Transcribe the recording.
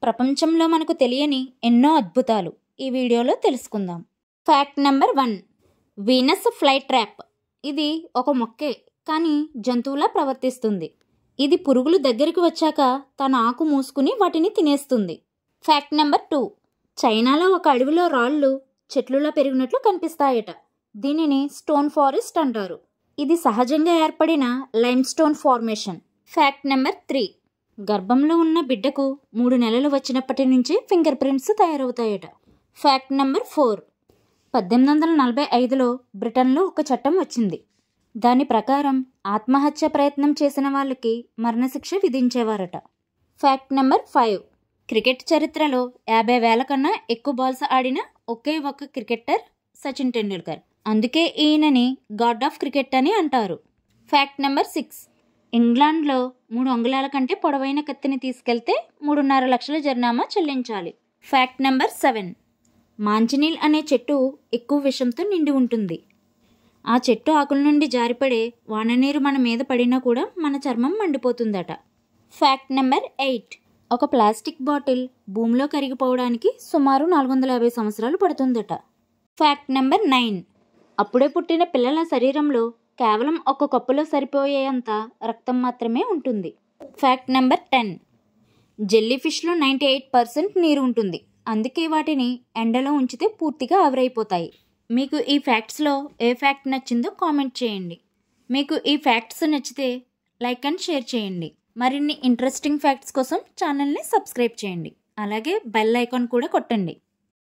ప్రపంచంలో మనకు తెలియని ఎన్నో అద్భుతాలు ఈ వీడియోలో తెలుసుకుందాం. Fact number 1. Venus fly trap. ఇది ఒక మొక్కే కానీ జంతువులా ప్రవర్తిస్తుంది. ఇది పురుగులు దగ్గరికి వచ్చాక తన ఆకు మూసుకుని వాటిని తినేస్తుంది. Fact number 2. చైనాలో ఒక అడవిలో రాళ్ళు చెట్లులా పెరిగినట్లు కనిపిస్తాయట. దీనిని స్టోన్ ఫారెస్ట్ అంటారు. ఇది సహజంగా ఏర్పడిన limestone formation. Fact number 3. గర్భంలో ఉన్న బిడ్డకు 3 నెలలు వచ్చినప్పటి నుంచి ఫింగర్ ప్రింట్స్ తయారవుతాయట. Fact number 4. 1845లో బ్రిటన్లో ఒక చట్టం వచ్చింది. దాని ప్రకారం ఆత్మహత్య ప్రయత్నం చేసిన వాళ్ళకి మరణశిక్ష విధించేవారట. Fact number 5. క్రికెట్ చరిత్రలో 50,000 కన్నా ఎక్కువ బాల్స్ ఆడిన ఒకే ఒక్క క్రికెటర్ సచిన్ టెండూల్కర్. అందుకే ఈయనని గాడ్ ఆఫ్ క్రికెట్ అని అంటారు. Fact number 6. ఇంగ్లాండ్లో 3 అంగుళాల కంటే పొడవైన కత్తిని తీసుకెళ్తే 3.5 లక్షల జరిమానా చెల్లించాలి. Fact number 7. మాంచినీల్ అనే చెట్టు ఎక్కువ విషంతో నిండి ఉంటుంది. ఆ చెట్టు ఆకుల నుండి జారిపడే వాననీరు మన మీద పడినా కూడా మన చర్మం మండిపోతుందట. Fact number 8. ఒక ప్లాస్టిక్ బాటిల్ భూమిలో కరిగిపోవడానికి సుమారు 450 సంవత్సరాలు పడుతుందట. Fact number 9. అప్పుడే పుట్టిన పిల్లల శరీరంలో కేవలం ఒక కప్పులో సరిపోయేంత రక్తం మాత్రమే ఉంటుంది. Fact number 10. జెల్లీ ఫిష్లో 98% నీరు ఉంటుంది. అందుకే వాటిని ఎండలో ఉంచితే పూర్తిగా ఆవిరైపోతాయి. మీకు ఈ ఫ్యాక్ట్స్లో ఏ ఫ్యాక్ట్ నచ్చిందో కామెంట్ చేయండి. మీకు ఈ ఫ్యాక్ట్స్ నచ్చితే లైక్ అండ్ షేర్ చేయండి. మరిన్ని ఇంట్రెస్టింగ్ ఫ్యాక్ట్స్ కోసం ఛానల్ని సబ్స్క్రైబ్ చేయండి. అలాగే బెల్ ఐకాన్ కూడా కొట్టండి.